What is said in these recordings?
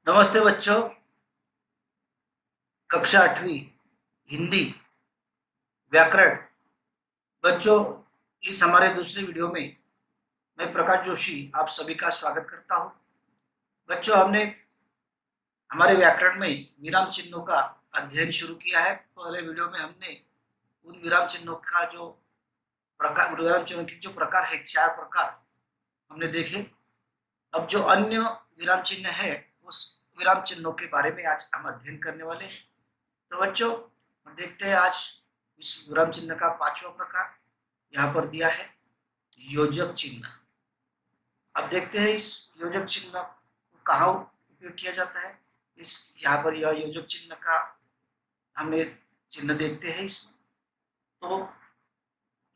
नमस्ते बच्चों। कक्षा 8वीं हिंदी व्याकरण। बच्चों, इस हमारे दूसरे वीडियो में मैं प्रकाश जोशी आप सभी का स्वागत करता हूं। बच्चों, हमने हमारे व्याकरण में विराम चिन्हों का अध्ययन शुरू किया है। पहले वीडियो में हमने उन विराम चिन्हों का जो प्रकार विराम चिन्हों की जो प्रकार है, 4 प्रकार हमने देखे। अब जो अन्य विराम चिन्ह है, उस विराम चिन्हों के बारे में आज हम अध्ययन करने वाले हैं। तो बच्चों, देखते हैं आज इस विराम चिन्ह का 5वां प्रकार यहाँ पर दिया है, योजक चिन्ह। अब देखते हैं इस योजक चिन्ह को कहाँ उपयोग किया जाता है। इस यहाँ पर यह योजक चिन्ह का हमने चिन्ह देखते हैं इसमें। तो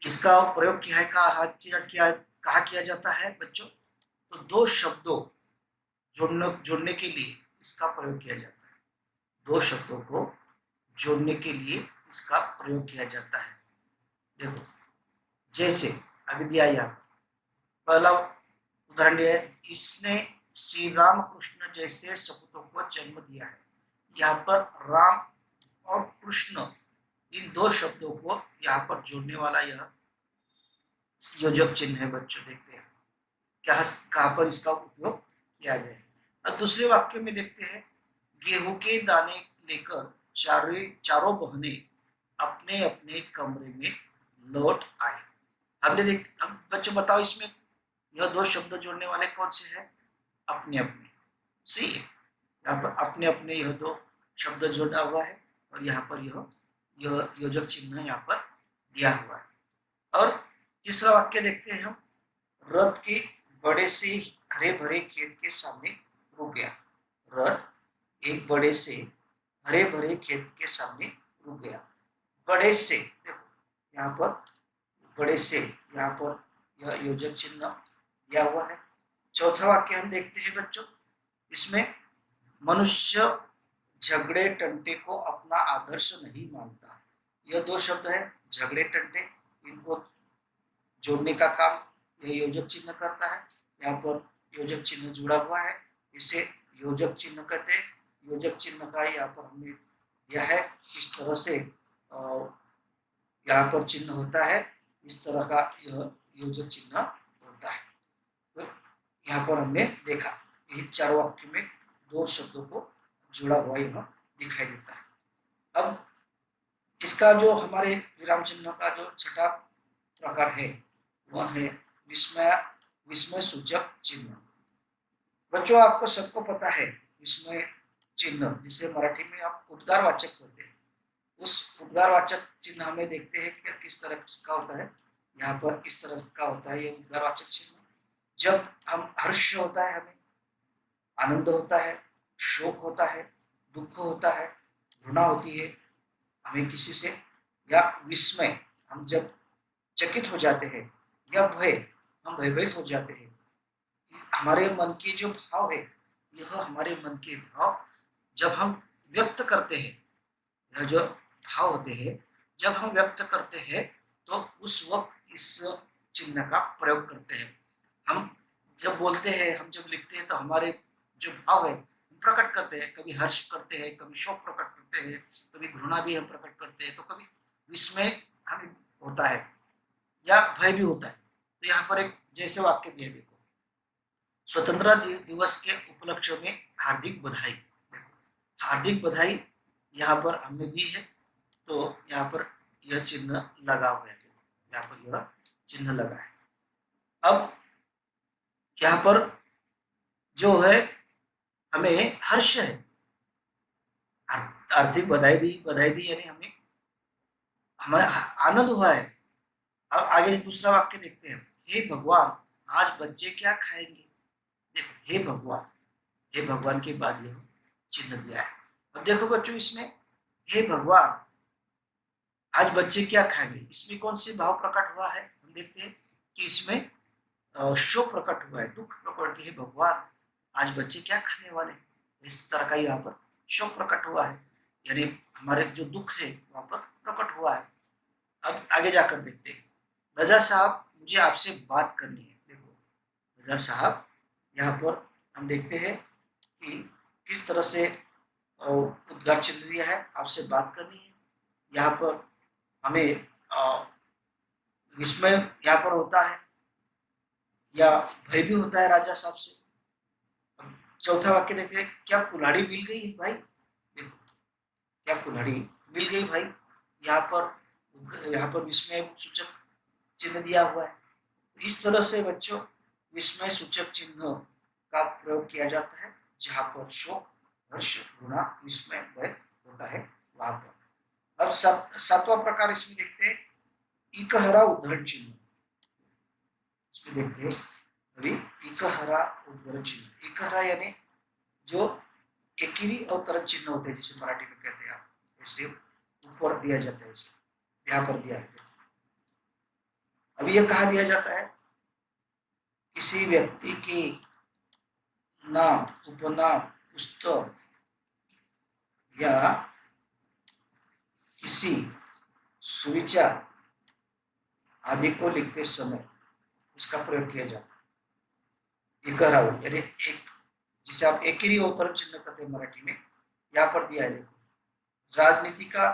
इसका प्रयोग किया है कहाँ किया जाता है बच्चों। तो दो शब्दों जोड़ने के लिए इसका प्रयोग किया जाता है। दो शब्दों को जोड़ने के लिए इसका प्रयोग किया जाता है। देखो, जैसे अभी दिया यहाँ पहला उदाहरण दिया है, इसने श्री राम कृष्ण जैसे सपूतों को जन्म दिया है। यहाँ पर राम और कृष्ण इन दो शब्दों को यहाँ पर जोड़ने वाला यह योजक चिन्ह है। बच्चों, देखते हैं क्या कहाँ पर इसका उपयोग किया गया है। और दूसरे वाक्य में देखते हैं, गेहूं के दाने लेकर चारों बहनें अपने अपने कमरे में लौट आए। हम बच्चों बताओ, इसमें यह दो शब्द जोड़ने वाले कौन से हैं? अपने अपने। सही है। यहाँ पर अपने अपने यह दो शब्द जोड़ा हुआ है और यहाँ पर यह योजक चिन्ह यहाँ पर दिया हुआ है। और तीसरा वाक्य देखते हैं हम, रथ के बड़े से हरे भरे खेत के सामने रुक गया। रथ एक बड़े से हरे भरे खेत के सामने रुक गया। बड़े से, देखो यहाँ पर बड़े से, यहाँ पर यह योजक चिन्ह दिया हुआ है। चौथा वाक्य हम देखते हैं बच्चों, इसमें मनुष्य झगड़े टंटे को अपना आदर्श नहीं मानता। यह दो शब्द है, झगड़े टंटे, इनको जोड़ने का काम यह योजक चिन्ह करता है। यहाँ पर योजक चिन्ह जुड़ा हुआ है, इसे योजक चिन्ह कहते हैं। योजक चिन्ह का यहाँ पर हमने दिया है किस तरह से यहाँ पर चिन्ह होता है, इस तरह का यह योजक चिन्ह होता है। तो यहाँ पर हमने देखा, यही 4 वाक्य में दो शब्दों को जुड़ा हुआ यह दिखाई देता है। अब इसका जो हमारे विराम चिन्ह का जो छठा प्रकार है, वह है विस्मय सूचक चिन्ह। बच्चों, आपको सबको पता है विस्मय चिन्ह, जिसे मराठी में आप उद्गारवाचक कहते हैं। उस उद्गारवाचक चिन्ह हमें देखते हैं कि किस तरह का होता है। यहाँ पर इस तरह का होता है ये उद्गारवाचक चिन्ह। जब हम हर्ष होता है, हमें आनंद होता है, शोक होता है, दुख होता है, घृणा होती है हमें किसी से, या विस्मय, हम जब चकित हो जाते हैं, या भय, हम भयभीत हो जाते हैं। हमारे मन के जो भाव है, यह हमारे मन के भाव जब हम व्यक्त करते हैं, यह जो भाव होते हैं जब हम व्यक्त करते हैं, तो उस वक्त इस चिन्ह का प्रयोग करते हैं। हम जब बोलते हैं, हम जब लिखते हैं, तो हमारे जो भाव है हम प्रकट करते हैं। कभी हर्ष करते हैं, कभी शोक प्रकट करते हैं, कभी घृणा भी हम प्रकट करते हैं, तो कभी विस्मय हमें होता है या भय भी होता है। तो यहाँ पर एक जैसे वाक्य दिया, देखो, स्वतंत्रता दिवस के उपलक्ष्य में हार्दिक बधाई। हार्दिक बधाई यहाँ पर हमने दी है, तो यहाँ पर यह चिन्ह लगा हुआ है। यहाँ पर यह चिन्ह लगा है। अब यहाँ पर जो है हमें हर्ष है, आर्थिक बधाई दी यानी हमें आनंद हुआ है। अब आगे दूसरा वाक्य देखते हैं, हे भगवान आज बच्चे क्या खाएंगे। देखो, हे भगवान के बाद यह चिन्ह दिया है। अब देखो बच्चों, इसमें हे भगवान आज बच्चे क्या खाएंगे, इसमें कौन से भाव प्रकट हुआ है? हम देखते हैं कि इसमें शोक प्रकट हुआ है, दुख प्रकट, हे भगवान आज बच्चे क्या खाने वाले, इस तरह का यहाँ पर शोक प्रकट हुआ है, यानी हमारे जो दुख है वहां पर प्रकट हुआ है। अब आगे जाकर देखते हैं, रजा साहब मुझे आपसे बात करनी है। देखो, रजा साहब, यहाँ पर हम देखते हैं कि किस तरह से उद्गार चिन्ह दिया है, आपसे बात करनी है। यहाँ पर हमें विस्मय यहाँ पर होता है या भय भी होता है राजा साहब से। चौथा वाक्य देखते हैं, क्या कुल्हाड़ी मिल गई है भाई। देखो, क्या कुल्हाड़ी मिल गई भाई, यहाँ पर विस्मय सूचक चिन्ह दिया हुआ है। इस तरह से बच्चों विस्मय सूचक चिन्ह का प्रयोग किया जाता है जहां पर शोक, हर्ष, घृणा, विस्मय, भय होता है वहां पर। अब सातवां प्रकार इसमें देखते हैं, इकहरा उद्धरण चिन्ह। इसमें देखते हैं अभी इकहरा उद्धरण चिन्ह। इकहरा यानी जो एकिरी अवतरण चिन्ह होते हैं, जिसे मराठी में कहते हैं आप, ऐसे ऊपर दिया जाता है, इसे यहाँ पर दिया है। अभी यह कहा दिया जाता है, किसी व्यक्ति की नाम, उपनाम, पुस्तक या किसी सुविचार आदि को लिखते समय इसका प्रयोग किया जाता है। इकहरा यानी एक, जिसे आप एकिरी अवतरण चिन्ह कहते हैं मराठी में, यहाँ पर दिया है। देखो, राजनीति का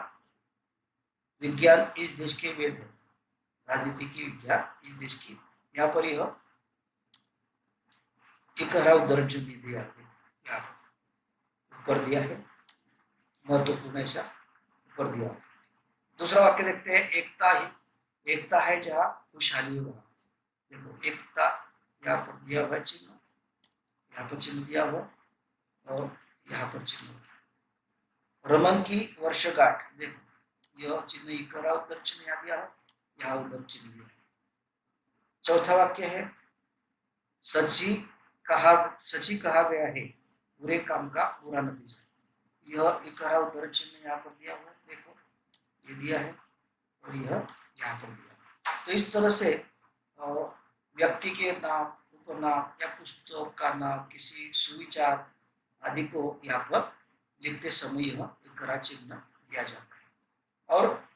विज्ञान इस देश के वेद है। राजनीति की विज्ञान इस देश की, यहाँ पर यह इकहरा उद्धरण चिन्ह दिया है, यहाँ ऊपर दिया है, महत्वपूर्ण ऐसा ऊपर दिया है। दूसरा वाक्य देखते हैं, एकता है जहाँ खुशहाली हो। देखो, एकता यहाँ पर दिया हुआ चिन्ह, यहाँ पर चिन्ह दिया हुआ और यहाँ पर चिन्ह। रमन की वर्षगांठ, देखो यह चिन्ह इकहरा उद्धरण चिन्ह यहाँ दिया है, यहाँ उद्धरण चिन्ह दिया है। चौथा वाक्य है, सची कहा गया है, बुरे काम का बुरा नतीजा। यह इकहरा उद्धरण चिन्ह यहाँ पर दिया हुआ है। देखो, ये दिया है और यह यहाँ पर दिया है। तो इस तरह से व्यक्ति के नाम, उपनाम या पुस्तक का नाम, किसी सुविचार आदि को यहाँ पर लिखते समय यह इकहरा चिन्ह दिया जाता है। और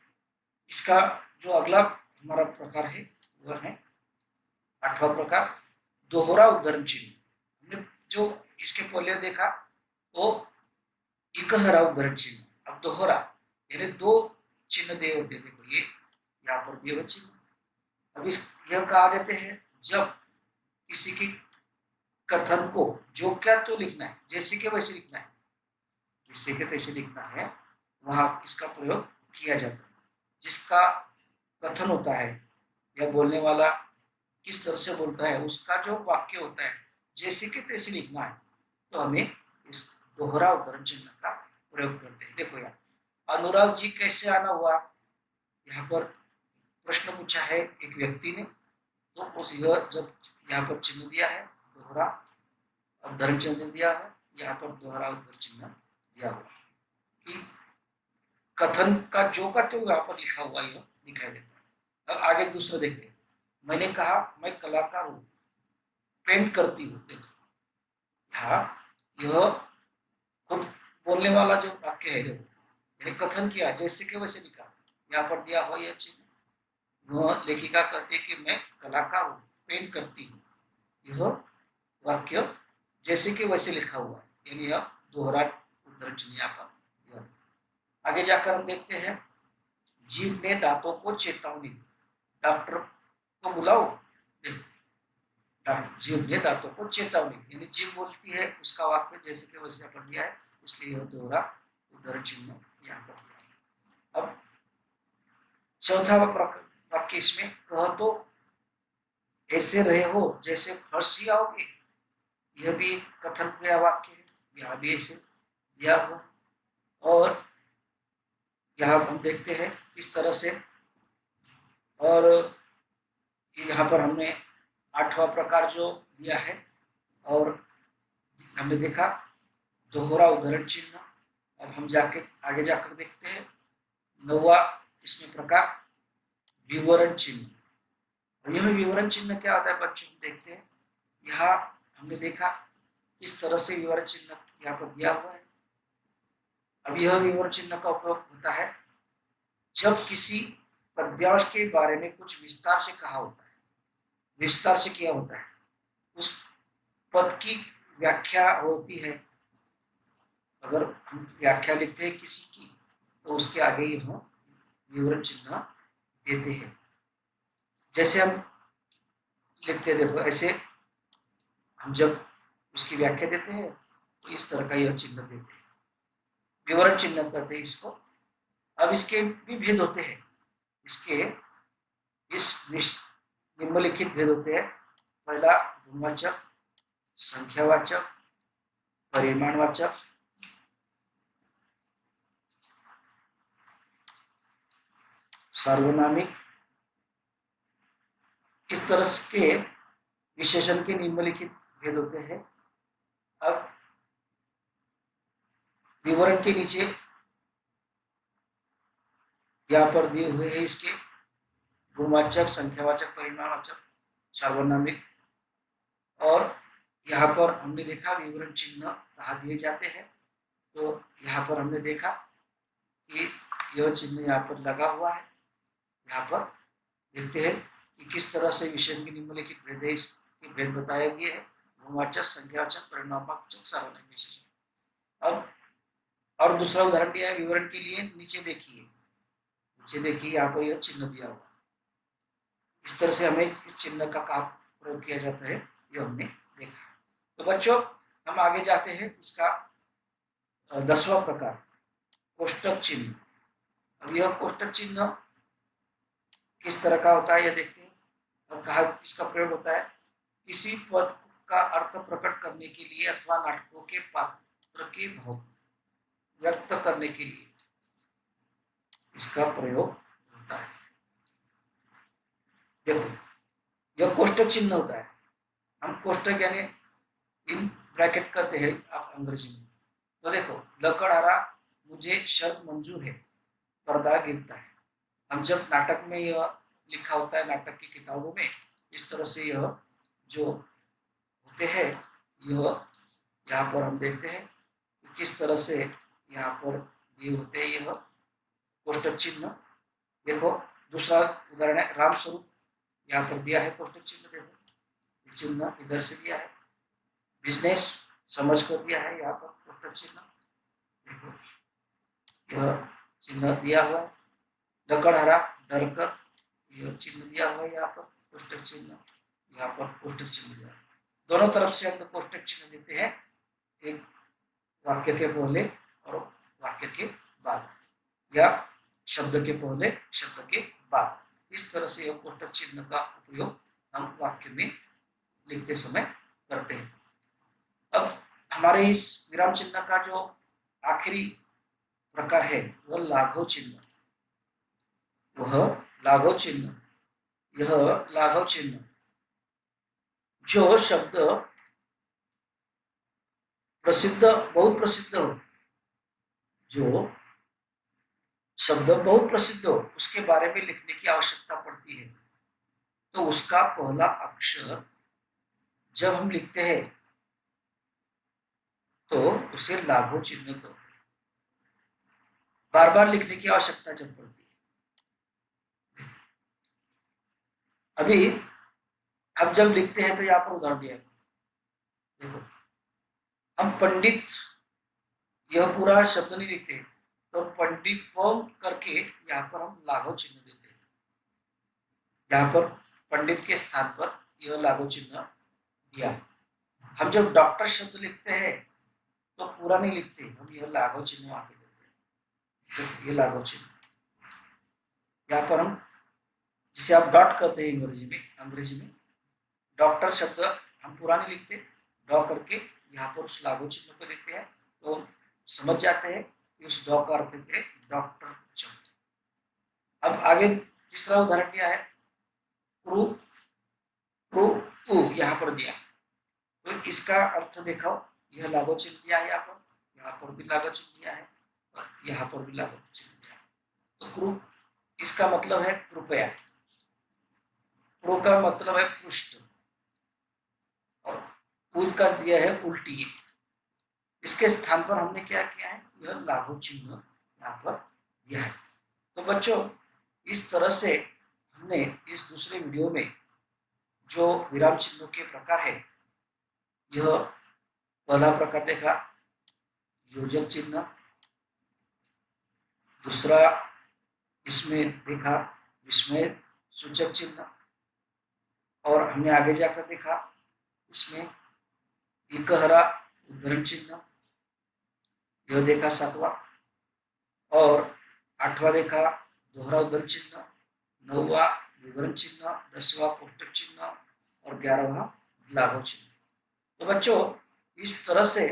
इसका जो अगला हमारा प्रकार है वह है आठवां प्रकार, दोहरा उद्धरण चिन्ह। हमने जो इसके पहले देखा वो इकहरा उद्धरण चिन्ह, अब दोहरा यानी दो चिन्ह दिए होते। देखो, ये यहाँ पर दिए हुए चिन्ह। अब यह कहा देते हैं, जब किसी की कथन को जो क्या तो लिखना है, जैसे के वैसे लिखना है, जैसे के तैसे लिखना है, वहां इसका प्रयोग किया जाता है। जिसका कथन होता है या बोलने वाला किस तरह से बोलता है, उसका जो वाक्य होता है जैसे के तैसे लिखना है, तो हमें इस दोहरा उद्धरण चिन्ह का प्रयोग करते हैं। देखो यार, अनुराग जी कैसे आना हुआ, यहाँ पर प्रश्न पूछा है एक व्यक्ति ने, तो उस जब यहाँ पर चिन्ह दिया है, दोहरा उद्धरण चिन्ह दिया है, यहाँ पर दोहरा उद्धरण चिन्ह दिया हुआ कि कथन का जो का तो यहाँ पर लिखा हुआ यह दिखाई देता है। अब आगे दूसरा देखते हैं, मैंने कहा मैं कलाकार हूँ, पेंट करती हूँ। देखो, यहाँ यह खुद बोलने वाला जो वाक्य है, देखो मैंने कथन किया, जैसे के वैसे लिखा, यहाँ पर दिया हुआ यह चिन्ह। वह लेखिका कहती है कि मैं कलाकार हूँ, पेंट करती हूँ, यह वाक्य जैसे के वैसे लिखा हुआ है, यानी यह दोहरा उद्धरण चिन्ह यहाँ पर। आगे जाकर हम देखते हैं, जीव ने दांतों को चेतावनी दी, डॉक्टर को बुलाओ। जीव ने दांतों को चेतावनी, यानी जीव बोलती है, उसका वाक्य जैसे के वैसे पर दिया है, इसलिए यह दोहरा उद्धरण चिन्ह यहाँ पर दिया है। अब चौथा वाक्य इसमें, कह तो ऐसे रहे हो जैसे फंसी आओगे, यह भी एक कथन क्रिया वाक्य है, यहाँ भी ऐसे दिया हुआ। और यहाँ हम देखते हैं किस तरह से, और यहाँ पर हमने आठवां प्रकार जो दिया है, और हमने देखा दोहरा उद्धरण चिन्ह। अब हम आगे जाकर देखते हैं नौवा इसमें प्रकार, विवरण चिन्ह। यह विवरण चिन्ह क्या होता है बच्चों, देखते हैं। यहाँ हमने देखा इस तरह से विवरण चिन्ह यहाँ पर दिया हुआ है। अब यह विवरण चिन्ह का उपयोग होता है जब किसी पद्यांश के बारे में कुछ विस्तार से कहा होता है, विस्तार से किया होता है, उस पद की व्याख्या होती है, अगर हम व्याख्या लिखते हैं किसी की तो उसके आगे ही हम विवरण चिन्ह देते हैं। जैसे हम लिखते हैं, देखो ऐसे हम जब उसकी व्याख्या देते हैं तो इस तरह का यह चिन्ह देते हैं, विवरण चिन्ह कहते हैं इसको। अब इसके भी भेद होते हैं, इसके इस निम्नलिखित भेद होते हैं। पहला गुणवाचक, संख्यावाचक, परिमाणवाचक, सार्वनामिक। इस तरह के विशेषण के निम्नलिखित भेद होते हैं। अब विवरण के नीचे यहाँ पर दिए हुए हैं इसके गुणवाचक, संख्यावाचक, परिमाणवाचक, सार्वनामिक। और यहाँ पर हमने देखा विवरण चिन्ह कहाँ दिए जाते हैं, तो यहाँ पर हमने देखा कि यह चिन्ह यहाँ पर लगा हुआ है। यहाँ पर देखते हैं कि किस तरह से विषय के निम्नलिखित भेद है, इसके भेद बताए गए हैं, गुणवाचक, संख्यावाचक, परिमाणवाचक, सार्वनामिक विशेषण। अब और दूसरा उदाहरण दिया है विवरण के लिए, नीचे देखिए, नीचे देखिए यहाँ पर यह चिन्ह दिया हुआ। इस तरह से हमें इस चिन्ह का कहाँ प्रयोग किया जाता है यह हमने देखा। तो बच्चों हम आगे जाते हैं, इसका 10वां प्रकार कोष्टक चिन्ह। अब यह कोष्टक चिन्ह किस तरह का होता है यह देखते हैं। अब कहा इसका प्रयोग होता है किसी पद का अर्थ प्रकट करने के लिए अथवा नाटकों के पात्र के भाव व्यक्त करने के लिए इसका प्रयोग होता है। देखो यह कोष्टक चिन्ह होता है, हम कोष्टक यानी इन ब्रैकेट कहते हैं आप अंग्रेजी में। तो देखो लकड़हारा मुझे शर्त मंजूर है, पर्दा गिरता है। हम जब नाटक में यह लिखा होता है, नाटक की किताबों में इस तरह से यह जो होते हैं, यह यहाँ पर हम देखते हैं कि किस तरह से यहाँ पर दिए होते हैं यह कोष्टक चिन्ह। देखो दूसरा उदाहरण है राम स्वरूप, यहाँ पर दिया है कोष्टक चिन्ह। देखो चिन्ह इधर से दिया है, बिजनेस समझ कर दिया है यहाँ पर कोष्टक चिन्ह। देखो यह चिन्ह दिया हुआ है, लकड़हारा डर कर, यह चिन्ह दिया हुआ है यहाँ पर कोष्टक चिन्ह, यहाँ पर कोष्टक चिन्ह दिया है। दोनों तरफ से हम कोष्टक चिन्ह देते हैं, एक वाक्य के पहले और वाक्य के बाद, या शब्द के पहले शब्द के बाद। इस तरह से यह कोष्टक चिन्ह का उपयोग हम वाक्य में लिखते समय करते हैं। अब हमारे इस विराम चिन्ह का जो आखिरी प्रकार है वह लाघव चिन्ह। वह लाघव चिन्ह, यह लाघव चिन्ह जो शब्द प्रसिद्ध, बहुत प्रसिद्ध हो, जो शब्द बहुत प्रसिद्ध हो उसके बारे में लिखने की आवश्यकता पड़ती है, तो उसका पहला अक्षर जब हम लिखते हैं तो उसे लाघव चिन्ह कहते हैं। बार बार लिखने की आवश्यकता जब पड़ती है। अभी हम जब लिखते हैं तो यहाँ पर उदाहरण दिया है, देखो हम पंडित यह पूरा शब्द नहीं लिखते, तो पंडित पम करके यहाँ पर हम लाघव चिन्ह देते हैं। यहाँ पर पंडित के स्थान पर यह लाघव चिन्ह दिया। हम जब डॉक्टर शब्द लिखते हैं तो पूरा नहीं लिखते, हम यह लाघव चिन्ह वहां पे देते हैं। तो ये लाघव चिन्ह यहाँ पर हम, जिसे आप डॉट कहते हैं अंग्रेजी में डॉक्टर शब्द हम पूरा नहीं लिखते, डॉ करके यहाँ पर उस लाघव चिन्ह को देते हैं, तो समझ जाते हैं कि उस डॉ का अर्थ है डॉक्टर शब्द। अब आगे तीसरा उदाहरण दिया है प्रू प्रू उ, यहाँ पर दिया, तो इसका अर्थ देखो, यह लाघव चिन्ह दिया है, यहाँ पर भी लाघव चिन्ह दिया है और यहाँ पर भी लाघव चिन्ह दिया है। तो क्रू इसका मतलब है कृपया, प्रो का मतलब है पृष्ठ, और उल का दिया है उल्टी। इसके स्थान पर हमने क्या किया है, यह लाघव चिन्ह यहाँ पर दिया है। तो बच्चों इस तरह से हमने इस दूसरे वीडियो में जो विराम चिन्हों के प्रकार है, यह पहला प्रकार देखा, योजक चिन्ह, दूसरा इसमें देखा विस्मय सूचक चिन्ह, और हमने आगे जाकर देखा इसमें इकहरा उद्धरण चिन्ह, यह देखा 7वां, और 8वां देखा दोहरा उद्धरण चिन्ह, 9वां विवरण चिन्ह, 10वां कोष्टक चिन्ह और 11वां लाघव चिन्ह। तो बच्चों, इस तरह से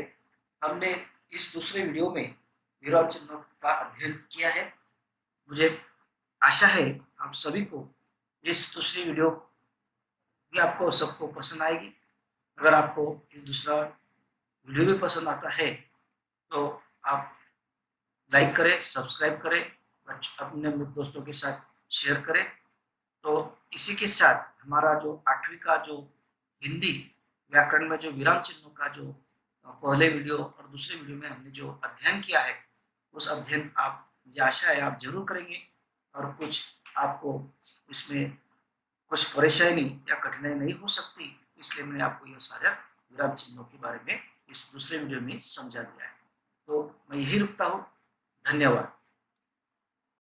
हमने इस दूसरे वीडियो में विराम चिन्हों का अध्ययन किया है। मुझे आशा है आप सभी को इस दूसरी वीडियो भी आपको सबको पसंद आएगी। अगर आपको इस दूसरा वीडियो भी पसंद आता है तो आप लाइक करें, सब्सक्राइब करें, अपने दोस्तों के साथ शेयर करें। तो इसी के साथ हमारा जो 8वीं का जो हिंदी व्याकरण में जो विराम चिन्हों का जो पहले वीडियो और दूसरे वीडियो में हमने जो अध्ययन किया है, उस अध्ययन आप, मुझे आशा है आप जरूर करेंगे और कुछ आपको इसमें कुछ परेशानी या कठिनाई नहीं हो सकती। इसलिए मैंने आपको यह सारा विराम चिन्हों के बारे में इस दूसरे वीडियो में समझा दिया है। तो मैं यही रुकता हूँ। धन्यवाद।